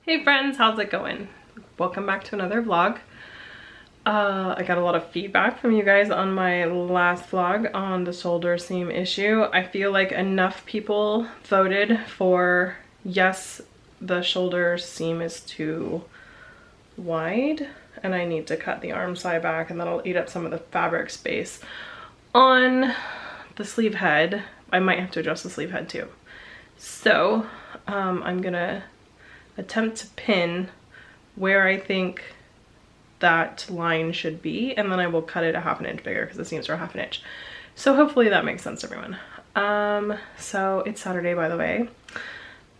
Hey friends, how's it going? Welcome back to another vlog. I got a lot of feedback from you guys on my last vlog on the shoulder seam issue. I feel like enough people voted for yes, the shoulder seam is too wide and I need to cut the arm side back, and that'll eat up some of the fabric space on the sleeve head. I might have to adjust the sleeve head too. So I'm gonna attempt to pin where I think that line should be, and then I will cut it a ½ inch bigger because the seams are ½ inch. So hopefully that makes sense to everyone. So it's Saturday, by the way.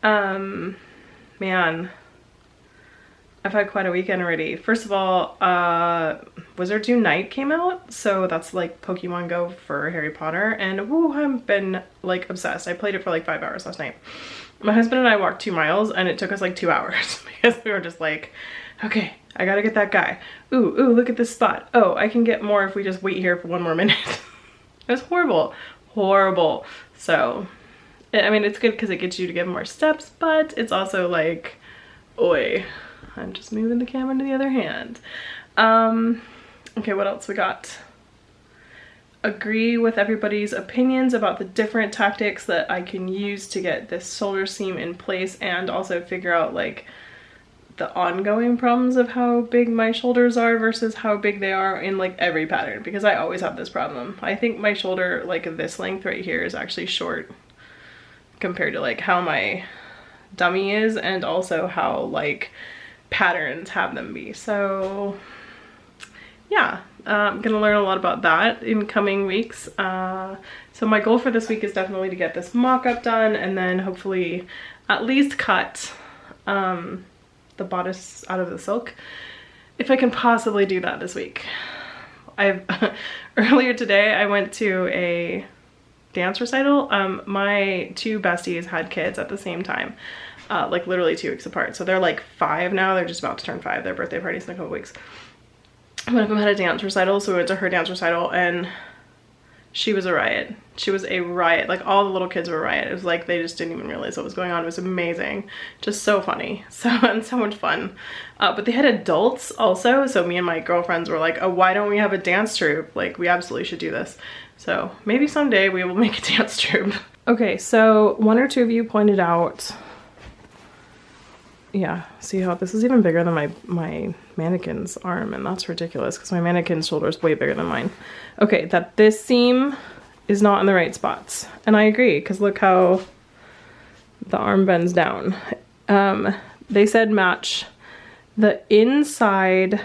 Man, I've had quite a weekend already. First of all, Wizards Unite came out, so that's like Pokemon Go for Harry Potter, and woo, I've been like obsessed. I played it for like 5 hours last night. My husband and I walked 2 miles and it took us like 2 hours because we were just like, okay, I gotta get that guy. Ooh, look at this spot. Oh, I can get more if we just wait here for 1 more minute. It was horrible, horrible. So, I mean, it's good because it gets you to get more steps, but it's also like, oi, I'm just moving the camera to the other hand. Okay, what else we got? Agree with everybody's opinions about the different tactics that I can use to get this shoulder seam in place, and also figure out like the ongoing problems of how big my shoulders are versus how big they are in like every pattern, because I always have this problem. I think my shoulder, like this length right here, is actually short compared to like how my dummy is, and also how like patterns have them be. So yeah, I'm gonna learn a lot about that in coming weeks. So my goal for this week is definitely to get this mock-up done, and then hopefully at least cut the bodice out of the silk, if I can possibly do that this week. Earlier today I went to a dance recital. My 2 besties had kids at the same time, like literally 2 weeks apart. So they're like 5 now, they're just about to turn 5. Their birthday party's in a couple weeks. One of them had a dance recital, so we went to her dance recital, and she was a riot. She was a riot. Like, all the little kids were a riot. It was like they just didn't even realize what was going on. It was amazing. Just so funny. And so much fun. But they had adults also, so me and my girlfriends were like, oh, why don't we have a dance troupe? Like, we absolutely should do this. So maybe someday we will make a dance troupe. Okay, so 1 or 2 of you pointed out, yeah, see how this is even bigger than my mannequin's arm, and that's ridiculous because my mannequin's shoulder is way bigger than mine. Okay, that this seam is not in the right spots, and I agree, because look how the arm bends down. They said match the inside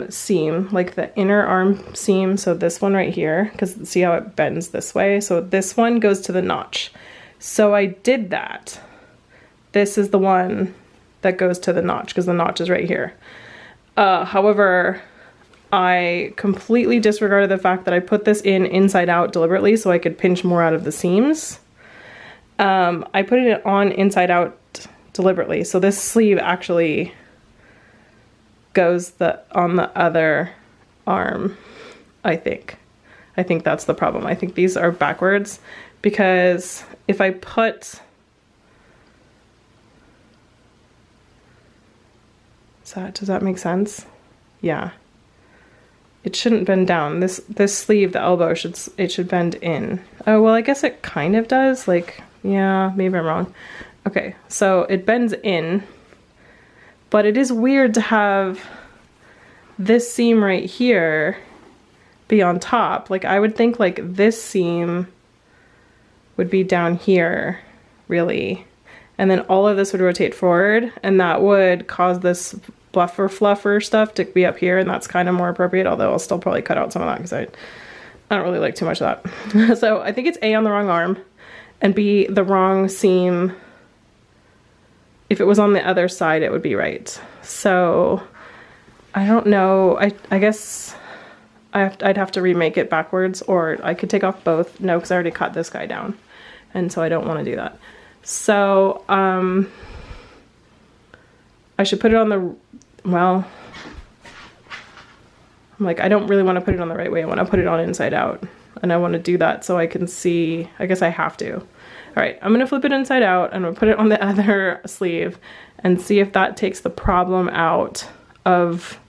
seam, like the inner arm seam, so this one right here, because see how it bends this way, so this one goes to the notch. So I did that. This is the one that goes to the notch, because the notch is right here. However, I completely disregarded the fact that I put this in inside out deliberately so I could pinch more out of the seams. I put it on inside out deliberately, so this sleeve actually goes on the other arm, I think. I think that's the problem. I think these are backwards, because if I put... does that make sense? Yeah. It shouldn't bend down. This sleeve, the elbow, should bend in. Oh, well, I guess it kind of does. Like, yeah, maybe I'm wrong. Okay, so it bends in, but it is weird to have this seam right here be on top. Like, I would think like this seam would be down here, really. And then all of this would rotate forward, and that would cause this fluffer stuff to be up here, and that's kind of more appropriate, although I'll still probably cut out some of that because I don't really like too much of that. So I think it's A, on the wrong arm, and B, the wrong seam. If it was on the other side, it would be right. So I don't know. I guess I'd have to remake it backwards, or I could take off both. No, because I already cut this guy down, and so I don't want to do that. So I should put it on the, well, I'm like, I don't really want to put it on the right way. I want to put it on inside out, and I want to do that so I can see, I guess I have to. All right, I'm gonna flip it inside out. I'm gonna put it on the other sleeve and see if that takes the problem out of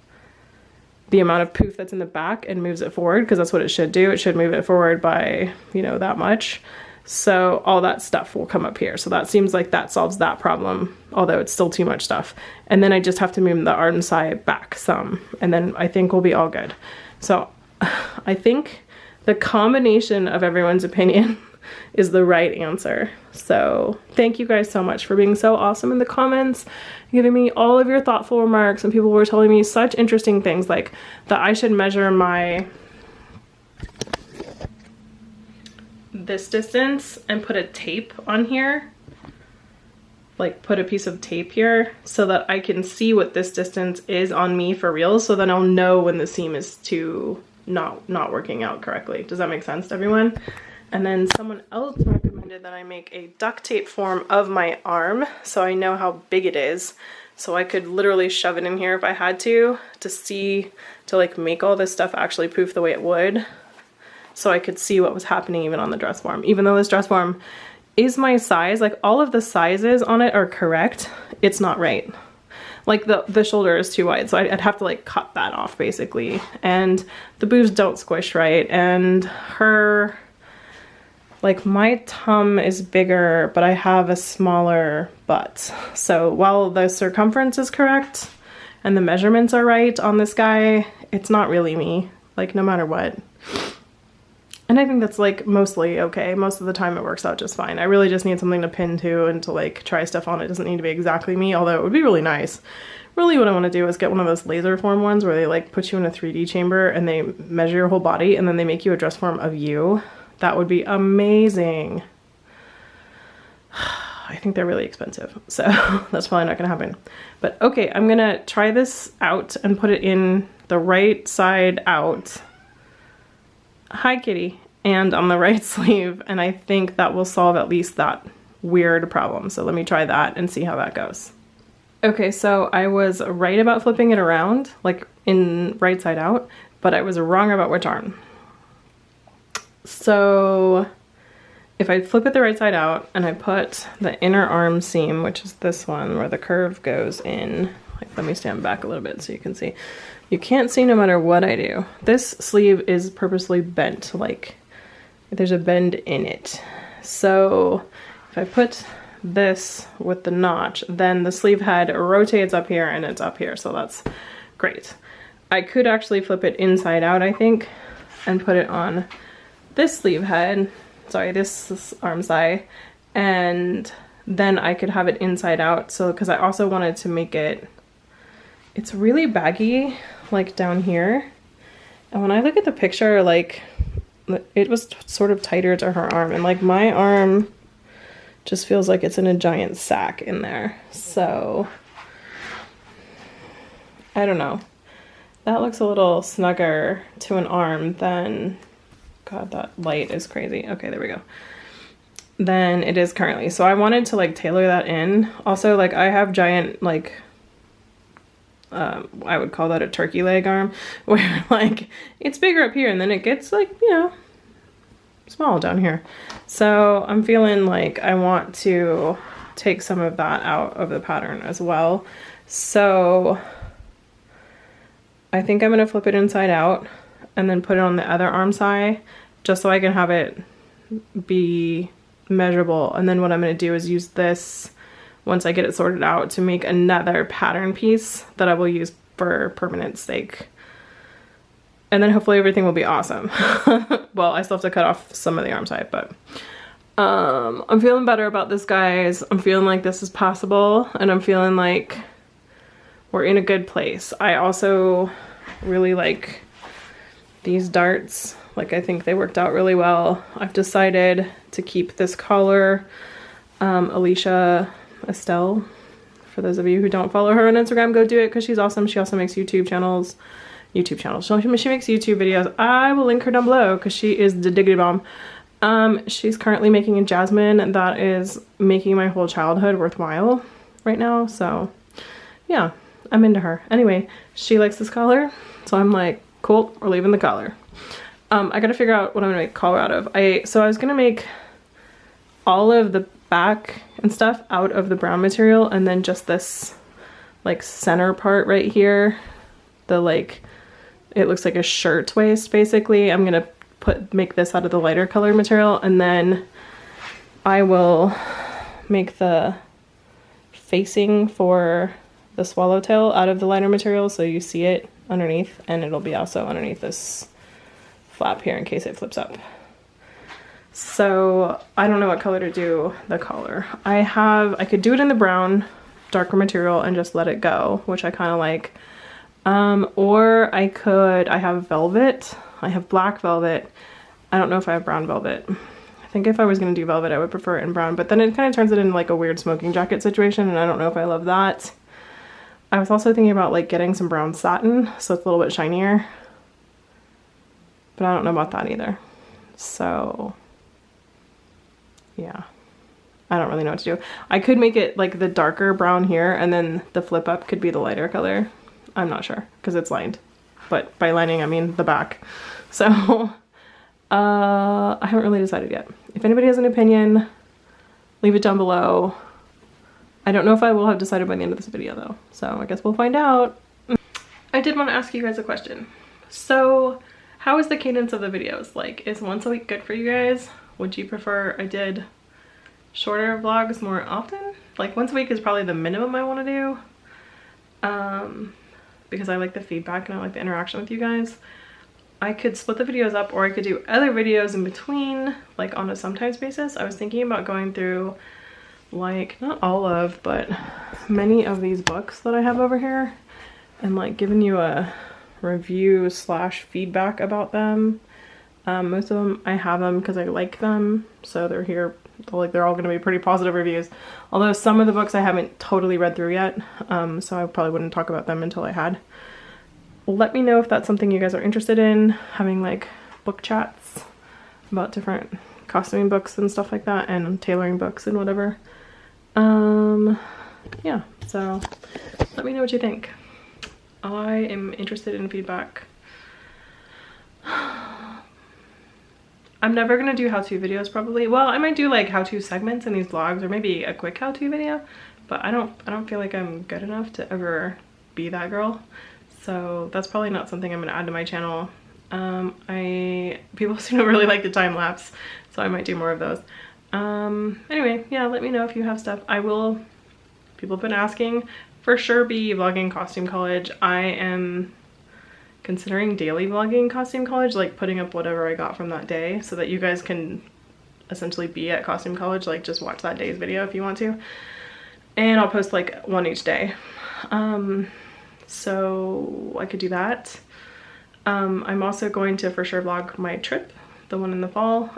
the amount of poof that's in the back and moves it forward, because that's what it should do. It should move it forward by, you know, that much. So all that stuff will come up here. So that seems like that solves that problem, although it's still too much stuff. And then I just have to move the arm side back some, and then I think we'll be all good. So I think the combination of everyone's opinion is the right answer. So thank you guys so much for being so awesome in the comments, giving me all of your thoughtful remarks, and people were telling me such interesting things, like that I should measure this distance and put a tape on here, like put a piece of tape here so that I can see what this distance is on me for real, so then I'll know when the seam is not working out correctly. Does that make sense to everyone? And then someone else recommended that I make a duct tape form of my arm so I know how big it is, so I could literally shove it in here if I had to see, to like make all this stuff actually poof the way it would, so I could see what was happening even on the dress form. Even though this dress form is my size, like all of the sizes on it are correct, it's not right. Like the shoulder is too wide, so I'd have to like cut that off basically, and the boobs don't squish right, and her, like my tum is bigger, but I have a smaller butt. So while the circumference is correct and the measurements are right on this guy, it's not really me, like no matter what. And I think that's like mostly okay. Most of the time it works out just fine. I really just need something to pin to and to like try stuff on. It doesn't need to be exactly me, although it would be really nice. Really what I want to do is get one of those laser form ones where they like put you in a 3D chamber and they measure your whole body and then they make you a dress form of you. That would be amazing. I think they're really expensive, so that's probably not gonna happen. But okay, I'm gonna try this out and put it in the right side out. Hi kitty. And on the right sleeve, and I think that will solve at least that weird problem. So let me try that and see how that goes. Okay, so I was right about flipping it around, like in right side out, but I was wrong about which arm. So if I flip it the right side out and I put the inner arm seam, which is this one where the curve goes in, like let me stand back a little bit so you can see. You can't see no matter what I do. This sleeve is purposely bent, like there's a bend in it. So if I put this with the notch, then the sleeve head rotates up here and it's up here, so that's great. I could actually flip it inside out, I think, and put it on this sleeve head, sorry, this arm side, and then I could have it inside out. So because I also wanted to make it, it's really baggy like down here, and when I look at the picture, like it was sort of tighter to her arm, and like my arm just feels like it's in a giant sack in there. So I don't know, that looks a little snugger to an arm than, God, that light is crazy. Okay, there we go. Than it is currently. So I wanted to like tailor that in. Also, like I have giant, like, I would call that a turkey leg arm, where like it's bigger up here and then it gets like, you know, small down here. So I'm feeling like I want to take some of that out of the pattern as well. So I think I'm gonna flip it inside out and then put it on the other arm side, just so I can have it be measurable. And then what I'm going to do is use this, once I get it sorted out, to make another pattern piece that I will use for permanent sake. And then hopefully everything will be awesome. Well, I still have to cut off some of the arm side, but I'm feeling better about this, guys. I'm feeling like this is possible, and I'm feeling like we're in a good place. I also really like these darts. Like, I think they worked out really well. I've decided to keep this collar. Alicia Estelle, for those of you who don't follow her on Instagram, go do it because she's awesome. She also makes YouTube channels. She makes YouTube videos. I will link her down below because she is the diggity bomb. She's currently making a jasmine that is making my whole childhood worthwhile right now. So yeah, I'm into her. Anyway, she likes this collar, so I'm like, cool, we're leaving the collar. I gotta figure out what I'm gonna make collar out of. So I was gonna make all of the back and stuff out of the brown material, and then just this like center part right here, the like, it looks like a shirt waist basically. I'm gonna make this out of the lighter colored material, and then I will make the facing for the swallowtail out of the lighter material so you see it underneath, and it'll be also underneath this flap here in case it flips up. So I don't know what color to do the collar. I could do it in the brown darker material and just let it go, which I kind of like. Or I have velvet. I have black velvet. I don't know if I have brown velvet. I think if I was going to do velvet, I would prefer it in brown, but then it kind of turns it into like a weird smoking jacket situation, and I don't know if I love that. I was also thinking about like getting some brown satin so it's a little bit shinier, but I don't know about that either. So yeah, I don't really know what to do. I could make it like the darker brown here, and then the flip up could be the lighter color. I'm not sure because it's lined, but by lining I mean the back. So I haven't really decided yet. If anybody has an opinion, leave it down below. I don't know if I will have decided by the end of this video though, so I guess we'll find out. I did want to ask you guys a question. So how is the cadence of the videos? Like, is once a week good for you guys? Would you prefer I did shorter vlogs more often? Like once a week is probably the minimum I want to do, because I like the feedback and I like the interaction with you guys. I could split the videos up, or I could do other videos in between, like on a sometimes basis. I was thinking about going through like, not all of, but many of these books that I have over here, and like giving you a review slash feedback about them. Most of them, I have them because I like them, so they're here. Like, they're all going to be pretty positive reviews. Although some of the books I haven't totally read through yet, so I probably wouldn't talk about them until I had. Let me know if that's something you guys are interested in, having like book chats about different costuming books and stuff like that, and tailoring books and whatever. Yeah, so let me know what you think. I am interested in feedback. I'm never gonna do how-to videos probably. Well, I might do like how-to segments in these vlogs, or maybe a quick how-to video, but I don't feel like I'm good enough to ever be that girl. So that's probably not something I'm gonna add to my channel. People seem to really like the time lapse, so I might do more of those. Anyway, yeah, let me know if you have stuff. People have been asking, for sure be vlogging costume college. I am considering daily vlogging costume college, like putting up whatever I got from that day so that you guys can essentially be at costume college, like just watch that day's video if you want to. And I'll post like one each day. So I could do that. I'm also going to for sure vlog my trip, the one in the fall.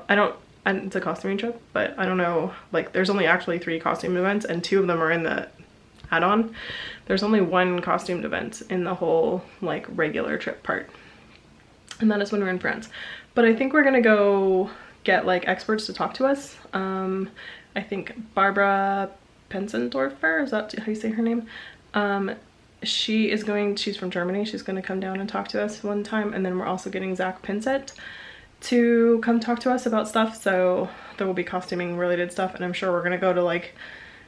It's a costuming trip, but I don't know, like there's only actually 3 costume events and 2 of them are in the add-on. There's only 1 costumed event in the whole like regular trip part, and that is when we're in France. But I think we're gonna go get like experts to talk to us. I think Barbara Pensendorfer, is that how you say her name? She's from Germany. She's gonna come down and talk to us one time, and then we're also getting Zach Pinsett to come talk to us about stuff. So there will be costuming related stuff, and I'm sure we're gonna go to like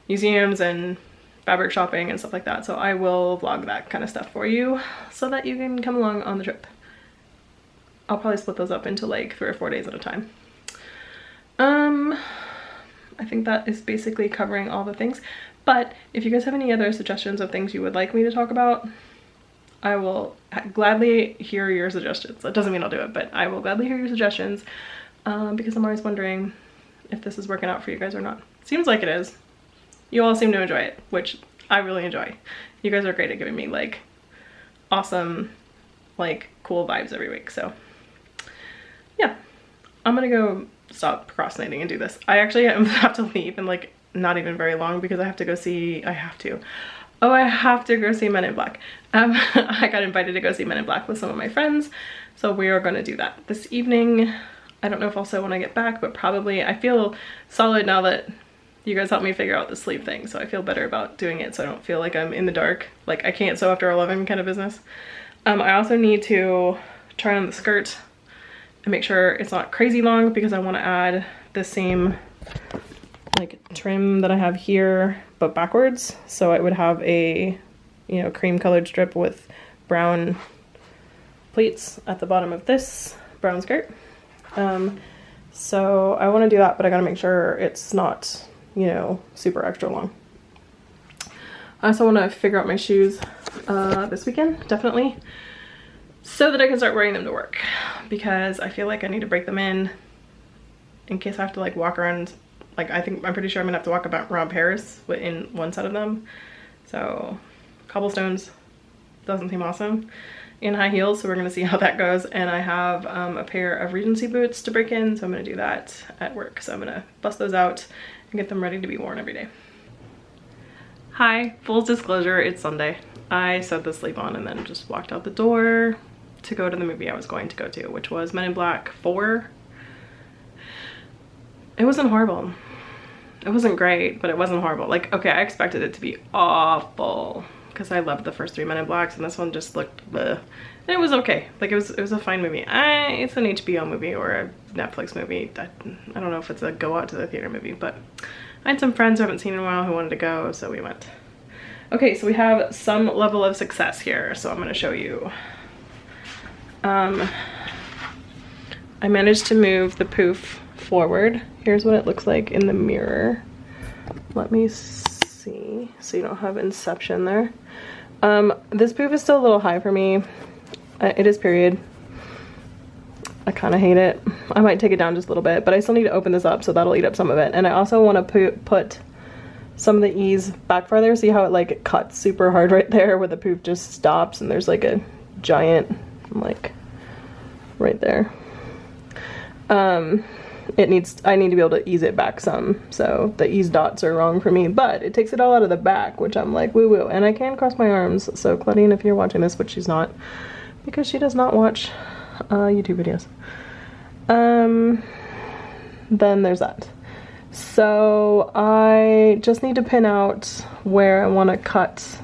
museums and fabric shopping and stuff like that. So I will vlog that kind of stuff for you so that you can come along on the trip. I'll probably split those up into like 3 or 4 days at a time. I think that is basically covering all the things. But if you guys have any other suggestions of things you would like me to talk about, I will gladly hear your suggestions. That doesn't mean I'll do it, but I will gladly hear your suggestions, because I'm always wondering if this is working out for you guys or not. Seems like it is. You all seem to enjoy it, which I really enjoy. You guys are great at giving me like awesome, like cool vibes every week. So yeah, I'm gonna go stop procrastinating and do this. I actually have to leave in like not even very long because I have to go see, I have to go see Men in Black. I got invited to go see Men in Black with some of my friends, so we are going to do that this evening. I don't know if I'll sew when I get back, but probably. I feel solid now that you guys helped me figure out the sleeve thing, so I feel better about doing it so I don't feel like I'm in the dark, like I can't sew after 11 kind of business. I also need to try on the skirt and make sure it's not crazy long because I want to add the same like trim that I have here, but backwards. So it would have a, you know, cream colored strip with brown pleats at the bottom of this brown skirt. So I want to do that, but I gotta make sure it's not, you know, super extra long. I also want to figure out my shoes this weekend, definitely, so that I can start wearing them to work, because I feel like I need to break them in case I have to like walk around. Like I'm pretty sure I'm gonna have to walk around Paris in one set of them. So cobblestones doesn't seem awesome in high heels, so we're gonna see how that goes. And I have a pair of Regency boots to break in, so I'm gonna do that at work. So I'm gonna bust those out and get them ready to be worn every day. Hi, full disclosure, it's Sunday. I set the sleep on and then just walked out the door to go to the movie I was going to go to, which was Men in Black 4. It wasn't horrible. It wasn't great, but it wasn't horrible. Like, okay, I expected it to be awful because I loved the first 3 Men in Blacks, and this one just looked bleh. And it was okay. Like, it was a fine movie. It's an HBO movie or a Netflix movie. I don't know if it's a go out to the theater movie, but I had some friends who I haven't seen in a while who wanted to go, so we went. Okay, so we have some level of success here, so I'm gonna show you. I managed to move the poof forward. Here's what it looks like in the mirror. Let me see, so you don't have inception there. This poof is still a little high for me. It is period. I kind of hate it. I might take it down just a little bit, but I still need to open this up, so that'll eat up some of it. And I also want to put some of the ease back farther. See how it like cuts super hard right there where the poof just stops and there's like a giant like right there. I need to be able to ease it back some, so the ease dots are wrong for me, but it takes it all out of the back, which I'm like woo woo. And I can cross my arms, so Claudine, if you're watching this, which she's not because she does not watch YouTube videos, then there's that. So I just need to pin out where I want to cut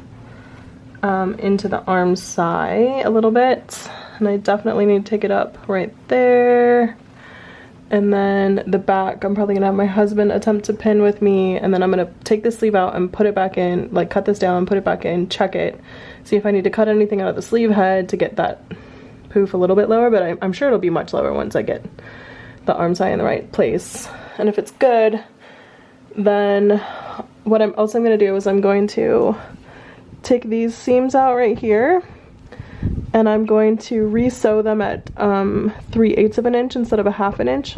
into the arm side a little bit, and I definitely need to take it up right there. And then the back, I'm probably gonna have my husband attempt to pin with me, and then I'm gonna take the sleeve out and put it back in, like cut this down, put it back in, check it, see if I need to cut anything out of the sleeve head to get that poof a little bit lower, but I'm sure it'll be much lower once I get the arm side in the right place. And if it's good, then what I'm also gonna do is I'm going to take these seams out right here, and I'm going to re-sew them at 3/8 of an inch instead of a 1/2 inch,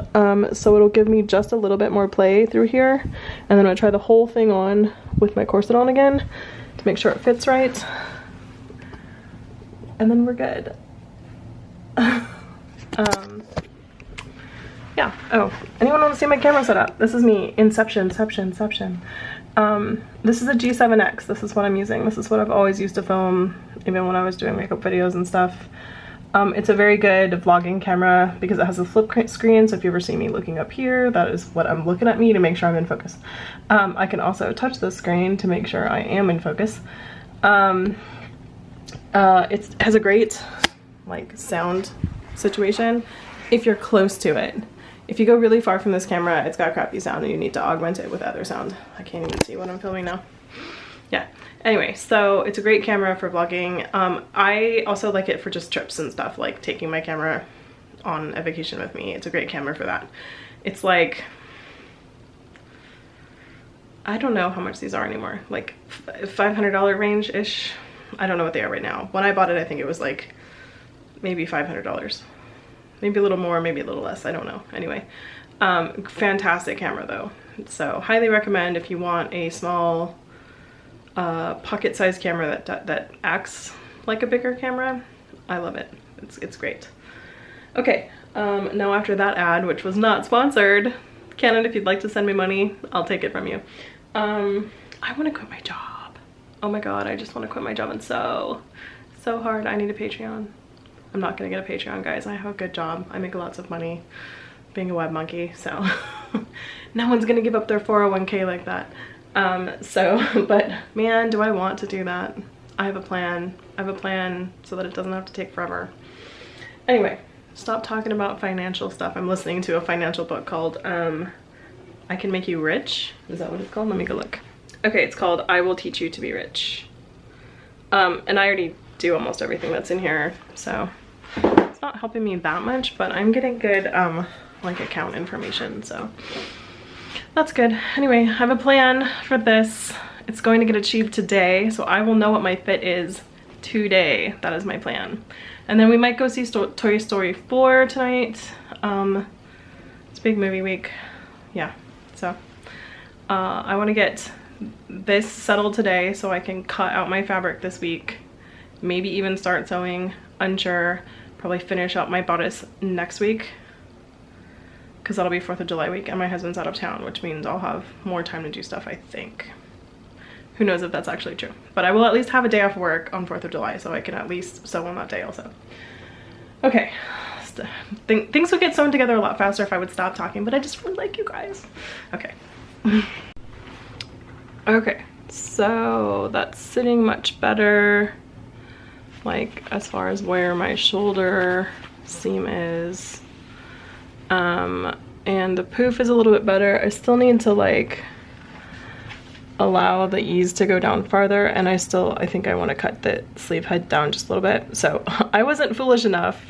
so it'll give me just a little bit more play through here. And then I'm gonna try the whole thing on with my corset on again to make sure it fits right, and then we're good. Yeah. Oh, anyone want to see my camera setup? This is me. Inception. This is a G7X. This is what I'm using. This is what I've always used to film, even when I was doing makeup videos and stuff. It's a very good vlogging camera because it has a flip screen, so if you ever see me looking up here, that is what I'm looking at me to make sure I'm in focus. I can also touch the screen to make sure I am in focus. It has a great like sound situation if you're close to it. If you go really far from this camera, it's got crappy sound and you need to augment it with other sound. I can't even see what I'm filming now. Yeah, anyway, so it's a great camera for vlogging. I also like it for just trips and stuff, like taking my camera on a vacation with me. It's a great camera for that. It's like, I don't know how much these are anymore, like $500 range-ish. I don't know what they are right now. When I bought it, I think it was like maybe $500. Maybe a little more, maybe a little less, I don't know. Anyway, fantastic camera though. So highly recommend if you want a small pocket-sized camera that acts like a bigger camera. I love it. It's great. Okay, now after that ad, which was not sponsored, Canon, if you'd like to send me money, I'll take it from you. I want to quit my job. Oh my god, I just want to quit my job, and so hard. I need a Patreon. I'm not gonna get a Patreon, guys. I have a good job. I make lots of money being a web monkey, so no one's gonna give up their 401k like that. But man, do I want to do that. I have a plan. I have a plan so that it doesn't have to take forever. Anyway, stop talking about financial stuff. I'm listening to a financial book called I Can Make You Rich. Is that what it's called? Let me go look. Okay, it's called I Will Teach You to Be Rich. And I already do almost everything that's in here, so it's not helping me that much, but I'm getting good like account information, so that's good. Anyway, I have a plan for this. It's going to get achieved today, so I will know what my fit is today. That is my plan. And then we might go see Toy Story 4 tonight. It's big movie week. Yeah, so I want to get this settled today so I can cut out my fabric this week. Maybe even start sewing, unsure. Probably finish up my bodice next week, because that'll be 4th of July week and my husband's out of town, which means I'll have more time to do stuff, I think. Who knows if that's actually true, but I will at least have a day off work on 4th of July, so I can at least sew on that day also. Okay, things would get sewn together a lot faster if I would stop talking, but I just really like you guys. Okay. Okay, so that's sitting much better, like as far as where my shoulder seam is. And the poof is a little bit better. I still need to like allow the ease to go down farther, and I think I want to cut the sleeve head down just a little bit. So I wasn't foolish enough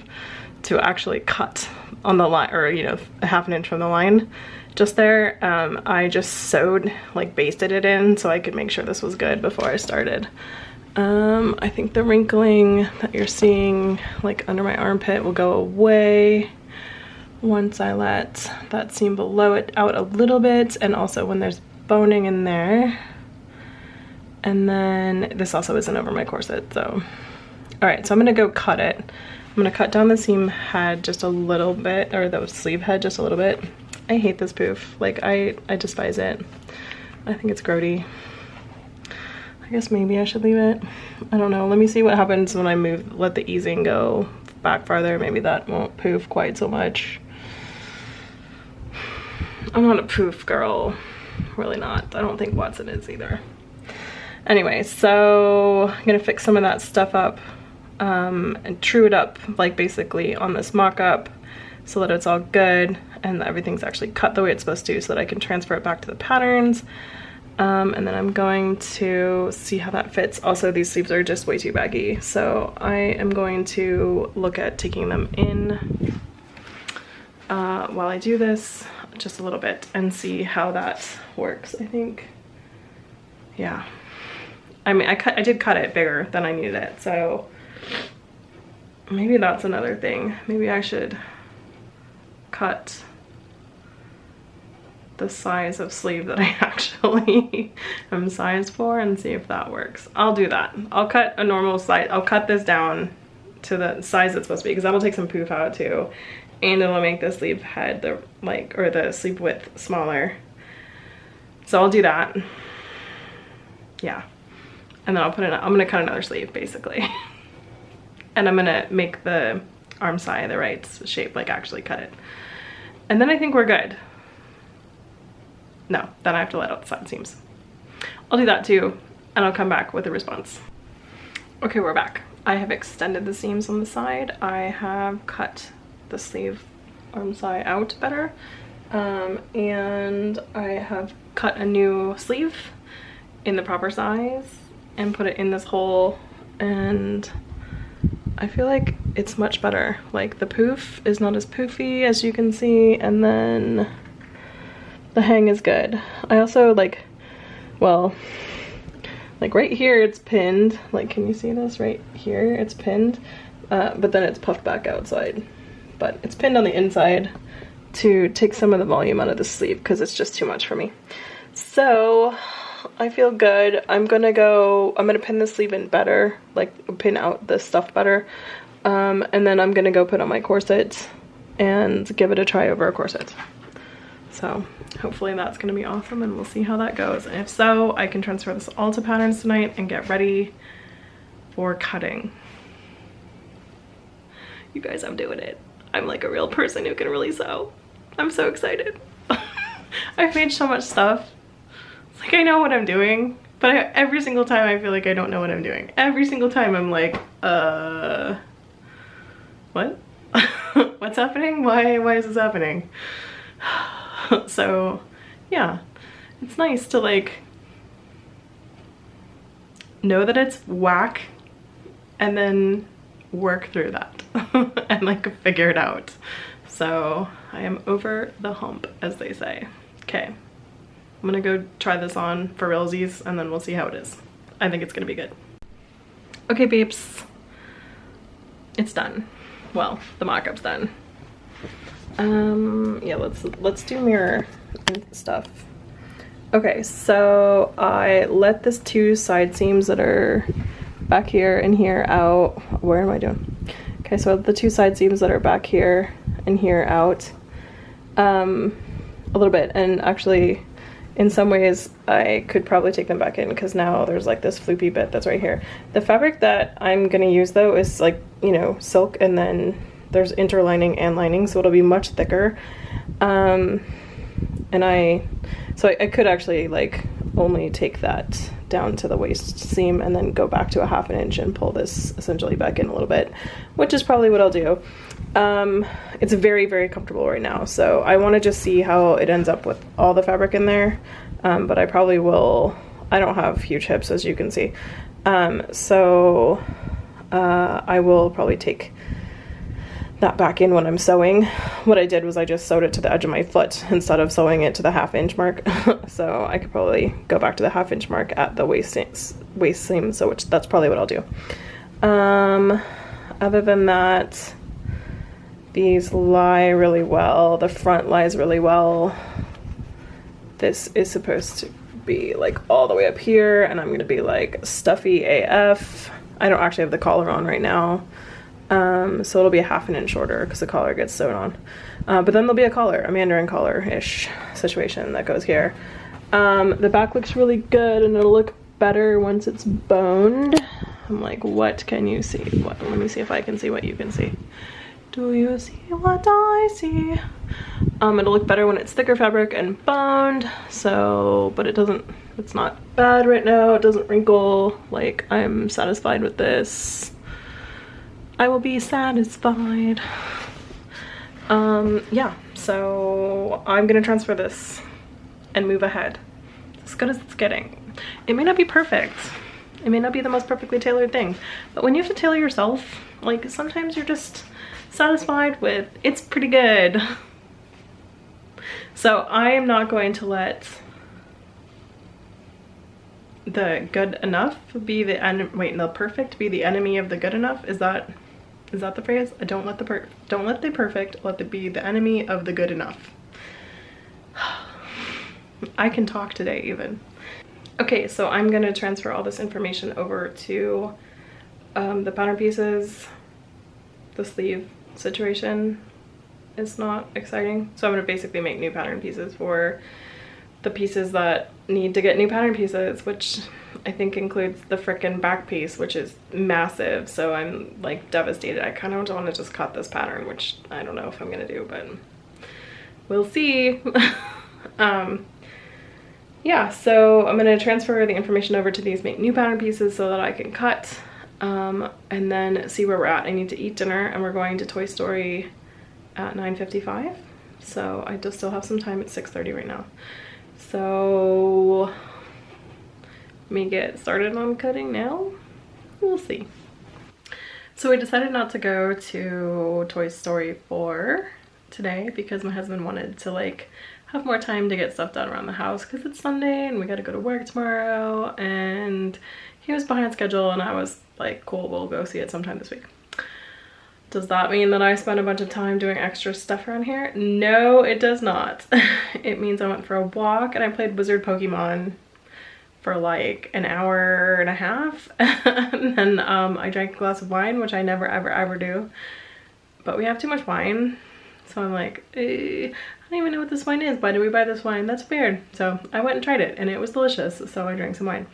to actually cut on the line, or you know, a half an inch from the line just there. I just sewed, like basted it in so I could make sure this was good before I started. I think the wrinkling that you're seeing like under my armpit will go away once I let that seam below it out a little bit, and also when there's boning in there. And then this also isn't over my corset, so. All right, so I'm gonna go cut it. I'm gonna cut down the seam head just a little bit, or the sleeve head just a little bit. I hate this poof, like I despise it. I think it's grody. I guess maybe I should leave it. I don't know, let me see what happens when I let the easing go back farther. Maybe that won't poof quite so much. I'm not a poof girl, really not. I don't think Watson is either. Anyway, so I'm gonna fix some of that stuff up and true it up, like basically on this mock-up, so that it's all good and everything's actually cut the way it's supposed to, so that I can transfer it back to the patterns. And then I'm going to see how that fits. Also, these sleeves are just way too baggy, so I am going to look at taking them in while I do this just a little bit and see how that works. I think, yeah, I mean, I did cut it bigger than I needed it, so maybe that's another thing. Maybe I should cut the size of sleeve that I actually am sized for and see if that works. I'll do that. I'll cut a normal size. I'll cut this down to the size it's supposed to be, because that'll take some poof out too, and it'll make the sleeve head the sleeve width smaller. So I'll do that. Yeah, and then I'm gonna cut another sleeve basically. And I'm gonna make the arm side the right shape, like actually cut it. And then I think we're good. No, then I have to let out the side seams. I'll do that too, and I'll come back with a response. Okay, we're back. I have extended the seams on the side. I have cut the sleeve arm side out better. And I have cut a new sleeve in the proper size and put it in this hole, and I feel like it's much better. Like the poof is not as poofy as you can see, and then the hang is good. I also like right here it's pinned. Like, can you see this right here? It's pinned, but then it's puffed back outside. But it's pinned on the inside to take some of the volume out of the sleeve, because it's just too much for me. So I feel good. I'm gonna pin the sleeve in better, like pin out the stuff better. And then I'm gonna go put on my corset and give it a try over a corset. So hopefully that's gonna be awesome, and we'll see how that goes. And if so, I can transfer this all to patterns tonight and get ready for cutting. You guys, I'm doing it. I'm like a real person who can really sew. I'm so excited. I've made so much stuff. It's like I know what I'm doing, but every single time I feel like I don't know what I'm doing. Every single time I'm like, what? What's happening? Why is this happening? So yeah, it's nice to like know that it's whack and then work through that and like figure it out. So I am over the hump, as they say. Okay, I'm gonna go try this on for realsies and then we'll see how it is. I think it's gonna be good. Okay, babes, it's done. Well, the mock-up's done. Yeah, let's do mirror and stuff. Okay, so I let this 2 side seams that are back here and here out. Where am I doing? Okay, so the 2 side seams that are back here and here out a little bit, and actually in some ways I could probably take them back in because now there's like this floopy bit that's right here. The fabric that I'm gonna use though is like, you know, silk, and then there's interlining and lining, so it'll be much thicker. And I could actually like only take that down to the waist seam and then go back to a 1/2 inch and pull this essentially back in a little bit, which is probably what I'll do. It's very, very comfortable right now, so I want to just see how it ends up with all the fabric in there, but I probably will. I don't have huge hips, as you can see, so I will probably take that back in when I'm sewing. What I did was I just sewed it to the edge of my foot instead of sewing it to the 1/2 inch mark. So I could probably go back to the 1/2 inch mark at the waist seam, so that's probably what I'll do. Other than that, these lie really well. The front lies really well. This is supposed to be like all the way up here, and I'm gonna be like stuffy AF. I don't actually have the collar on right now. So it'll be a 1/2 inch shorter because the collar gets sewed on. But then there'll be a collar, a mandarin collar-ish situation that goes here. The back looks really good, and it'll look better once it's boned. I'm like, what can you see? What? Let me see if I can see what you can see. Do you see what I see? It'll look better when it's thicker fabric and boned. So, but it's not bad right now. It doesn't wrinkle. Like, I'm satisfied with this. I will be satisfied. Yeah, so I'm gonna transfer this and move ahead. As good as it's getting. It may not be perfect. It may not be the most perfectly tailored thing, but when you have to tailor yourself, like sometimes you're just satisfied with it's pretty good. So I am not going to let the good enough be the the perfect be the enemy of the good enough. Is that the phrase? Don't let the perfect be the enemy of the good enough. I can talk today even. Okay, so I'm gonna transfer all this information over to the pattern pieces. The sleeve situation is not exciting, so I'm gonna basically make new pattern pieces for the pieces that need to get new pattern pieces, which I think includes the frickin' back piece, which is massive. So I'm like devastated. I kind of want to just cut this pattern, which I don't know if I'm gonna do, but we'll see. Yeah, so I'm gonna transfer the information over to these make new pattern pieces so that I can cut, and then see where we're at. I need to eat dinner, and we're going to Toy Story at 9:55. So I just still have some time. It's 6:30 right now. So let me get started on cutting now. We'll see. So I decided not to go to Toy Story 4 today because my husband wanted to like have more time to get stuff done around the house because it's Sunday and we got to go to work tomorrow, and he was behind schedule and I was like, cool, we'll go see it sometime this week. Does that mean that I spent a bunch of time doing extra stuff around here? No, it does not. It means I went for a walk and I played Wizard Pokemon for like an hour and a half. And then I drank a glass of wine, which I never ever do. But we have too much wine. So I'm like, I don't even know what this wine is. Why did we buy this wine? That's weird. So I went and tried it and it was delicious. So I drank some wine.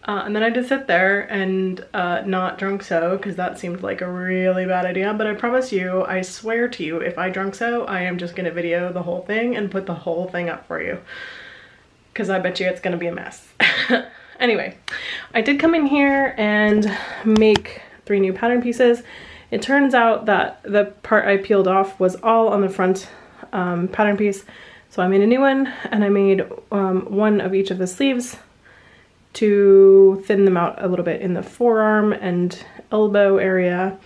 And then I just sit there and not drunk so, because that seemed like a really bad idea. But I promise you, I swear to you, if I drunk so, I am just gonna video the whole thing and put the whole thing up for you. Because I bet you it's gonna be a mess. Anyway, I did come in here and make 3 new pattern pieces. It turns out that the part I peeled off was all on the front pattern piece. So I made a new one, and I made one of each of the sleeves to thin them out a little bit in the forearm and elbow area.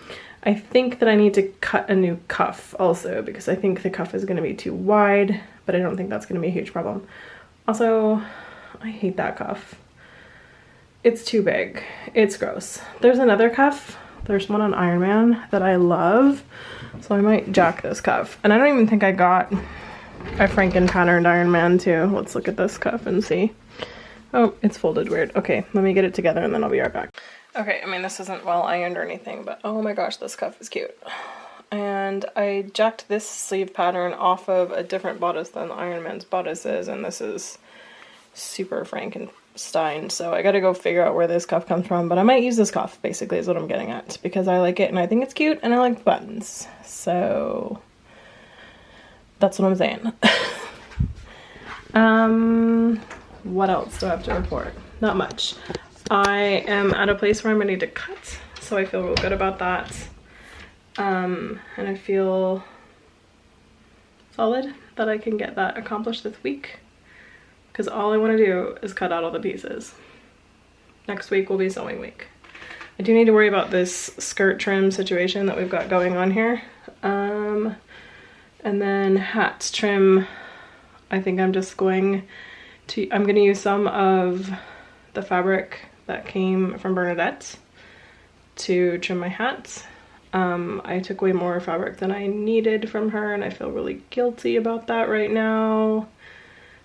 I think that I need to cut a new cuff also, because I think the cuff is going to be too wide, but I don't think that's going to be a huge problem. Also, I hate that cuff. It's too big. It's gross. There's another cuff. There's one on Iron Man that I love, so I might jack this cuff. And I don't even think I got a Franken patterned Iron Man too. Let's look at this cuff and see. Oh, it's folded weird. Okay, let me get it together and then I'll be right back. Okay, I mean, this isn't well ironed or anything, but oh my gosh, this cuff is cute. And I jacked this sleeve pattern off of a different bodice than Iron Man's bodice is, and this is super Frankenstein, so I gotta go figure out where this cuff comes from, but I might use this cuff, basically, is what I'm getting at, because I like it and I think it's cute and I like the buttons, so that's what I'm saying. What else do I have to report? Not much. I am at a place where I'm ready to cut, so I feel real good about that. And I feel solid that I can get that accomplished this week, because all I want to do is cut out all the pieces. Next week will be sewing week. I do need to worry about this skirt trim situation that we've got going on here. And then hat trim, I think I'm just going to, I'm going to use some of the fabric that came from Bernadette to trim my hats. I took way more fabric than I needed from her, and I feel really guilty about that right now,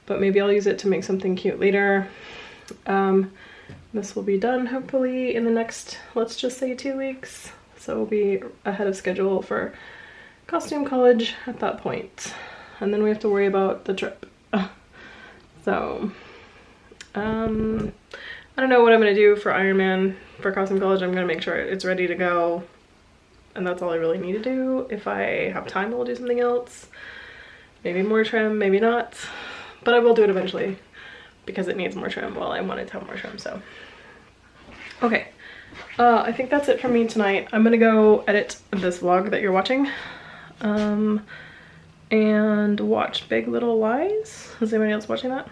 but maybe I'll use it to make something cute later. This will be done hopefully in the next, let's just say 2 weeks, so we'll be ahead of schedule for costume college at that point, and then we have to worry about the trip. So I don't know what I'm gonna do for Iron Man for costume college. I'm gonna make sure it's ready to go, and that's all I really need to do. If I have time, I'll do something else. Maybe more trim, maybe not. But I will do it eventually because it needs more trim. Well, I wanted to have more trim, so. Okay, I think that's it for me tonight. I'm gonna go edit this vlog that you're watching. And watch Big Little Lies. Is anybody else watching that?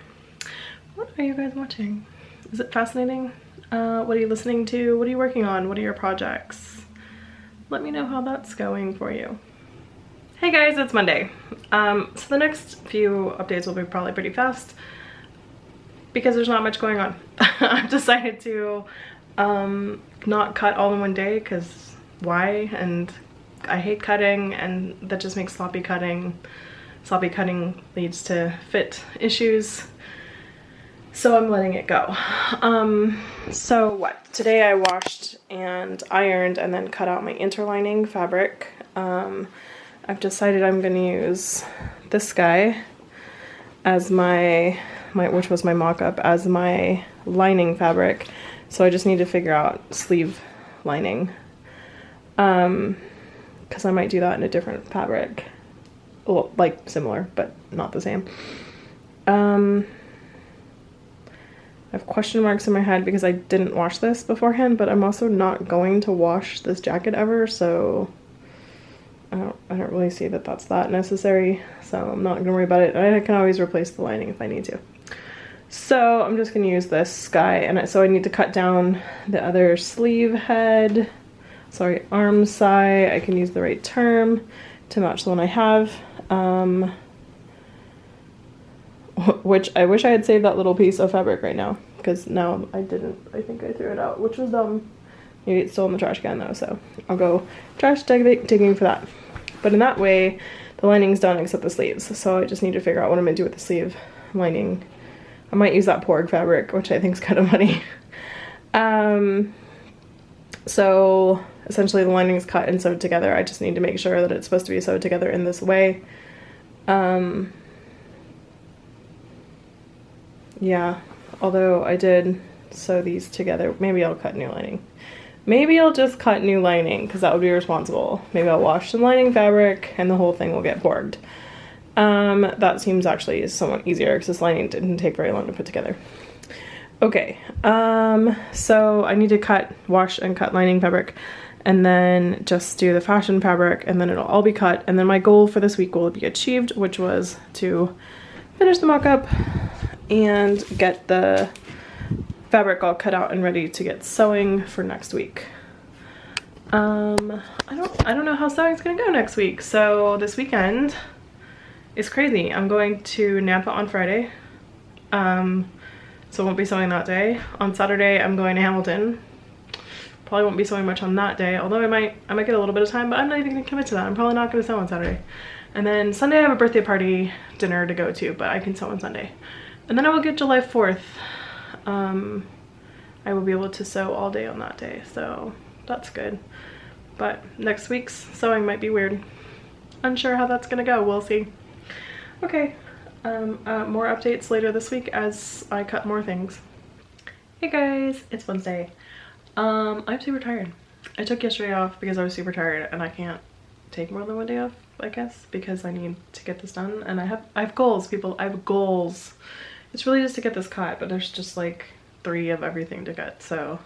What are you guys watching? Is it fascinating? What are you listening to? What are you working on? What are your projects? Let me know how that's going for you. Hey guys, it's Monday. So the next few updates will be probably pretty fast because there's not much going on. I've decided to not cut all in one day because why? And I hate cutting, and that just makes sloppy cutting. Sloppy cutting leads to fit issues. So I'm letting it go. So what? Today I washed and ironed and then cut out my interlining fabric. I've decided I'm gonna use this guy as my which was my mock-up, as my lining fabric. So I just need to figure out sleeve lining. Because I might do that in a different fabric. Well, like similar, but not the same. I have question marks in my head because I didn't wash this beforehand, but I'm also not going to wash this jacket ever, so I don't really see that that's that necessary, so I'm not gonna worry about it. I can always replace the lining if I need to. So I'm just gonna use this guy, and so I need to cut down the other sleeve head, sorry, arm side. I can use the right term to match the one I have. Which I wish I had saved that little piece of fabric right now, because now I didn't. I think I threw it out, which was dumb. Maybe it's still in the trash can though, so I'll go trash digging for that. But in that way, the lining's done except the sleeves, so I just need to figure out what I'm gonna do with the sleeve lining. I might use that porg fabric, which I think is kind of funny. So essentially the lining is cut and sewed together. I just need to make sure that it's supposed to be sewed together in this way. Yeah, although I did sew these together. Maybe I'll cut new lining. Maybe I'll just cut new lining because that would be responsible. Maybe I'll wash some lining fabric and the whole thing will get porged. That seems actually somewhat easier because this lining didn't take very long to put together. Okay, so I need to wash and cut lining fabric and then just do the fashion fabric, and then it'll all be cut, and then my goal for this week will be achieved, which was to finish the mock-up and get the fabric all cut out and ready to get sewing for next week. I don't know how sewing's gonna go next week. So this weekend is crazy. I'm going to Nampa on Friday. So I won't be sewing that day. On Saturday, I'm going to Hamilton. Probably won't be sewing much on that day, although I might get a little bit of time, but I'm not even gonna commit to that. I'm probably not gonna sew on Saturday. And then Sunday I have a birthday party dinner to go to, but I can sew on Sunday. And then I will get July 4th. I will be able to sew all day on that day, so that's good. But next week's sewing might be weird. Unsure how that's gonna go, we'll see. Okay, more updates later this week as I cut more things. Hey guys, it's Wednesday. I'm super tired. I took yesterday off because I was super tired and I can't take more than one day off, I guess, because I need to get this done. And I have goals, people. I have goals. It's really just to get this cut, but there's just like 3 of everything to cut, so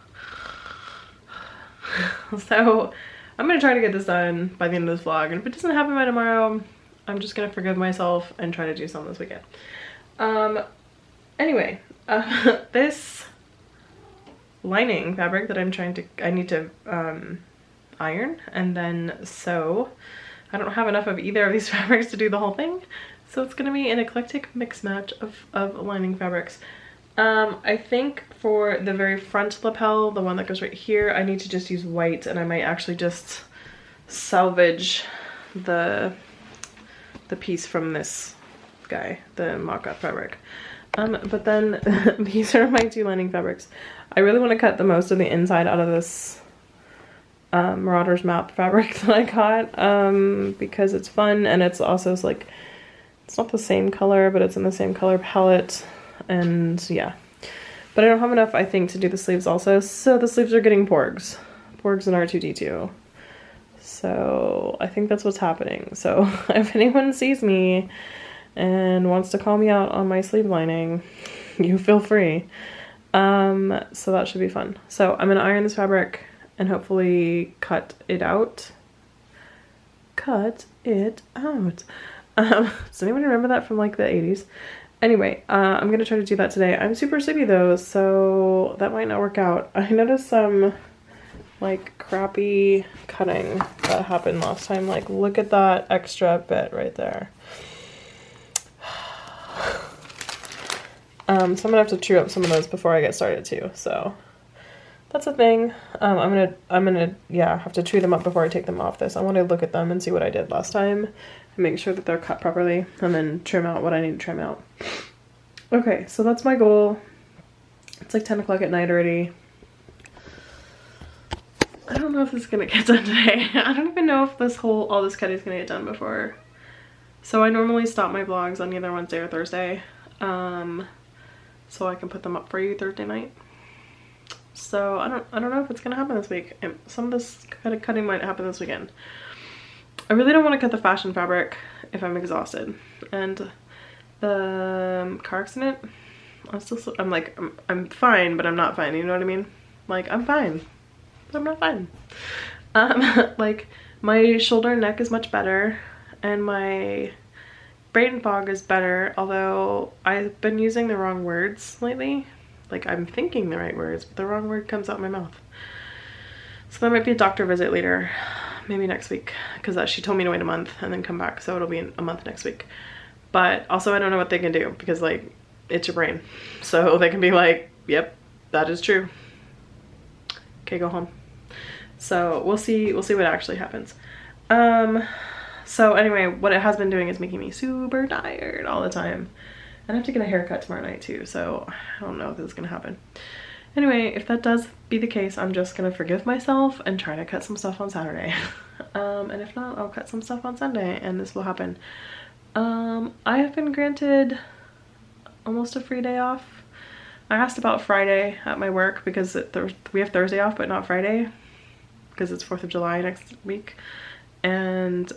so I'm gonna try to get this done by the end of this vlog, and if it doesn't happen by tomorrow, I'm just gonna forgive myself and try to do something this weekend. Anyway, this lining fabric that I need to iron and then sew. I don't have enough of either of these fabrics to do the whole thing, so it's gonna be an eclectic mix match of lining fabrics. I think for the very front lapel, the one that goes right here, I need to just use white, and I might actually just salvage the piece from this guy, the Mockup fabric. But then these are my 2 lining fabrics. I really want to cut the most of the inside out of this Marauders Map fabric that I got, because it's fun, and it's also like, it's not the same color, but it's in the same color palette, and yeah. But I don't have enough, I think, to do the sleeves also, so the sleeves are getting porgs and R2D2. So I think that's what's happening. So if anyone sees me and wants to call me out on my sleeve lining, you feel free. So that should be fun. So I'm gonna iron this fabric and hopefully cut it out. Does anyone remember that from like the 80s? Anyway, I'm gonna try to do that today. I'm super sippy though, so that might not work out. I noticed some like crappy cutting that happened last time. Like, look at that extra bit right there. So I'm gonna have to chew up some of those before I get started too. So that's a thing. I'm gonna yeah, have to chew them up before I take them off this. I want to look at them and see what I did last time and make sure that they're cut properly, and then trim out what I need to trim out. Okay, so that's my goal. It's like 10 o'clock at night already. I don't know if this is gonna get done today. I don't even know if all this cutting is gonna get done before. So I normally stop my vlogs on either Wednesday or Thursday, so I can put them up for you Thursday night. So I don't know if it's gonna happen this week. Some of this kind of cutting might happen this weekend. I really don't want to cut the fashion fabric if I'm exhausted, and the car accident, I'm fine, but I'm not fine. You know what I mean? Like, I'm fine, but I'm not fine. Like, my shoulder and neck is much better, and my brain fog is better, although I've been using the wrong words lately. Like, I'm thinking the right words, but the wrong word comes out of my mouth. So there might be a doctor visit later, maybe next week, because she told me to wait a month and then come back, so it'll be a month next week. But also I don't know what they can do, because like, it's your brain. So they can be like, yep, that is true. Okay, go home. So we'll see what actually happens. So anyway, what it has been doing is making me super tired all the time. And I have to get a haircut tomorrow night too, so I don't know if this is gonna happen. Anyway, if that does be the case, I'm just gonna forgive myself and try to cut some stuff on Saturday. And if not, I'll cut some stuff on Sunday and this will happen. I have been granted almost a free day off. I asked about Friday at my work because we have Thursday off, but not Friday, because it's 4th of July next week. And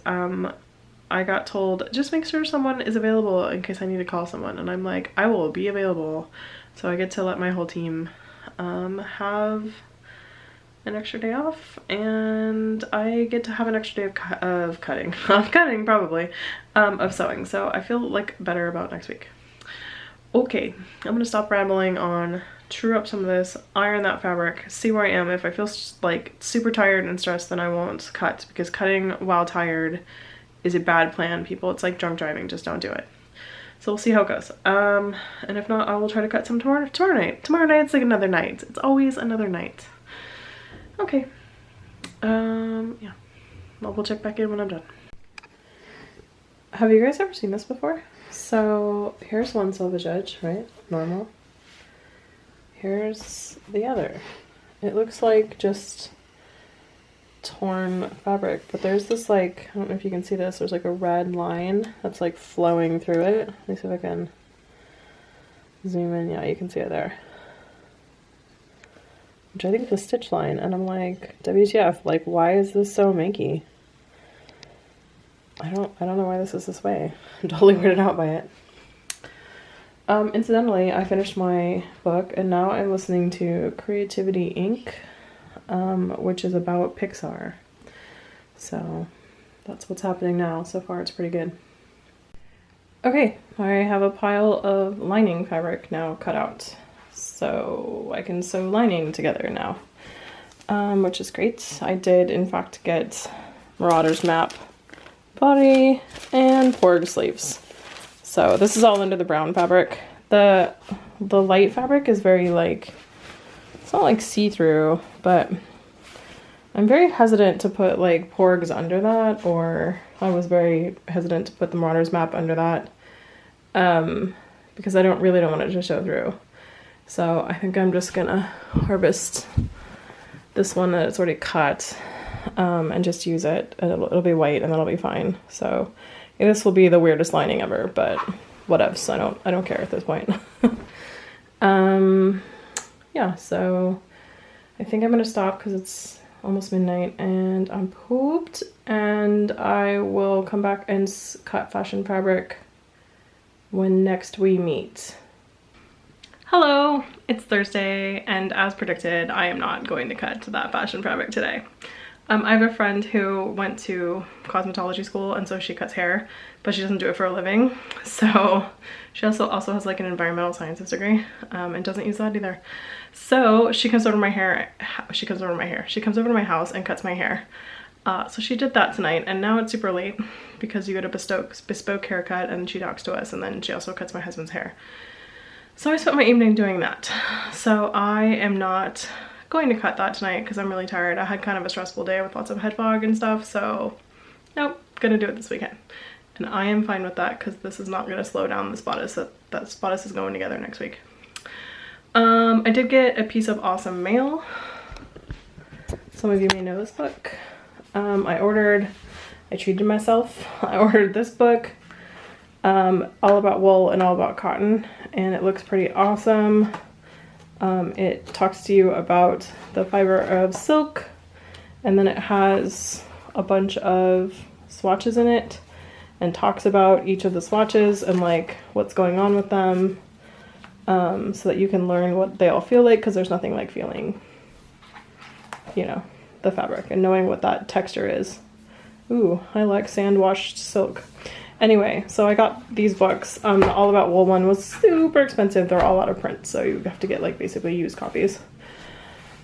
I got told, just make sure someone is available in case I need to call someone. And I'm like, I will be available. So I get to let my whole team have an extra day off, and I get to have an extra day of cutting, of sewing. So I feel like better about next week. Okay, I'm gonna stop rambling on, true up some of this, iron that fabric, see where I am. If I feel like super tired and stressed, then I won't cut, because cutting while tired is a bad plan, people. It's like drunk driving, just don't do it. So we'll see how it goes. And if not, I will try to cut some tomorrow night. Tomorrow night's like another night. It's always another night. Okay. Yeah. Well, we'll check back in when I'm done. Have you guys ever seen this before? So here's one selvage edge, right? Normal. Here's the other. It looks like just torn fabric, but there's this, like, I don't know if you can see this, there's like a red line that's like flowing through it. Let me see if I can zoom in. Yeah, you can see it there. Which I think is a stitch line, and I'm like, WTF, like, why is this so manky? I don't know why this is this way. I'm totally weirded out by it. Incidentally, I finished my book and now I'm listening to Creativity Inc., which is about Pixar. So that's what's happening now. So far it's pretty good. Okay, I have a pile of lining fabric now cut out, so I can sew lining together now, which is great. I did in fact get Marauder's Map body and Porg sleeves. So this is all under the brown fabric. The light fabric is very, like, it's not like see-through, but I'm very hesitant to put like Porgs under that, or I was very hesitant to put the Marauder's Map under that, because I don't want it to show through. So I think I'm just gonna harvest this one that it's already cut, and just use it. It'll be white and that'll be fine. So yeah, this will be the weirdest lining ever, but whatevs. I don't care at this point. Yeah, so I think I'm gonna stop because it's almost midnight and I'm pooped, and I will come back and cut fashion fabric when next we meet. Hello, it's Thursday, and as predicted, I am not going to cut that fashion fabric today. I have a friend who went to cosmetology school, and so she cuts hair, but she doesn't do it for a living. So she also has like an environmental sciences degree, and doesn't use that either. So she comes over to my house and cuts my hair. So she did that tonight, and now it's super late because you get a bespoke haircut, and she talks to us, and then she also cuts my husband's hair. So I spent my evening doing that. So I am not going to cut that tonight because I'm really tired. I had kind of a stressful day with lots of head fog and stuff, so nope, gonna do it this weekend. And I am fine with that because this is not gonna slow down this bodice. That bodice is going together next week. I did get a piece of awesome mail. Some of you may know this book. I treated myself. I ordered this book, all about wool and all about cotton, and it looks pretty awesome. It talks to you about the fiber of silk, and then it has a bunch of swatches in it and talks about each of the swatches and like what's going on with them, so that you can learn what they all feel like, because there's nothing like feeling, you know, the fabric and knowing what that texture is. Ooh, I like sand washed silk. Anyway, so I got these books. The All About Wool one was super expensive. They're all out of print, so you have to get like basically used copies.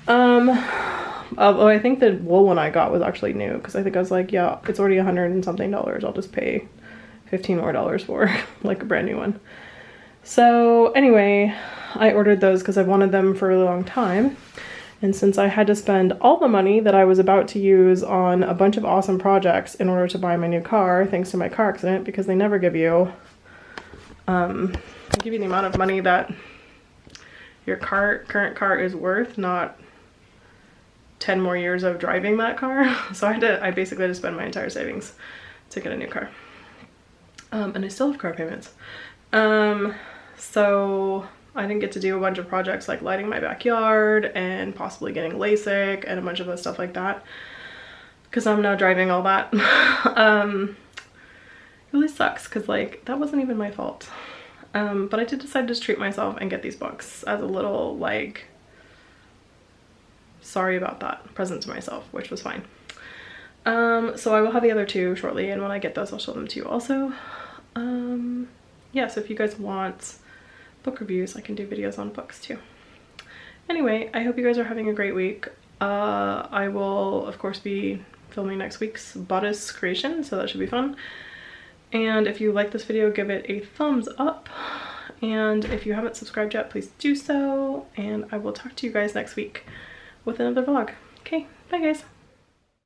Although I think the wool one I got was actually new, because I think I was like, yeah, it's already $100 and something. I'll just pay $15 more for like a brand new one. So anyway, I ordered those because I've wanted them for a really long time. And since I had to spend all the money that I was about to use on a bunch of awesome projects in order to buy my new car, thanks to my car accident, because they never give you, they give you the amount of money that your current car is worth, not 10 more years of driving that car. So I basically had to spend my entire savings to get a new car. And I still have car payments. So I didn't get to do a bunch of projects like lighting my backyard and possibly getting LASIK and a bunch of other stuff like that, because I'm now driving all that. It really sucks because like that wasn't even my fault. But I did decide to treat myself and get these books as a little like sorry about that present to myself, which was fine. So I will have the other two shortly, and when I get those I'll show them to you also. Yeah, so if you guys want book reviews, I can do videos on books too. Anyway, I hope you guys are having a great week. I will of course be filming next week's Bodice creation, so that should be fun. And if you like this video, give it a thumbs up. And if you haven't subscribed yet, please do so. And I will talk to you guys next week with another vlog. Okay, bye guys.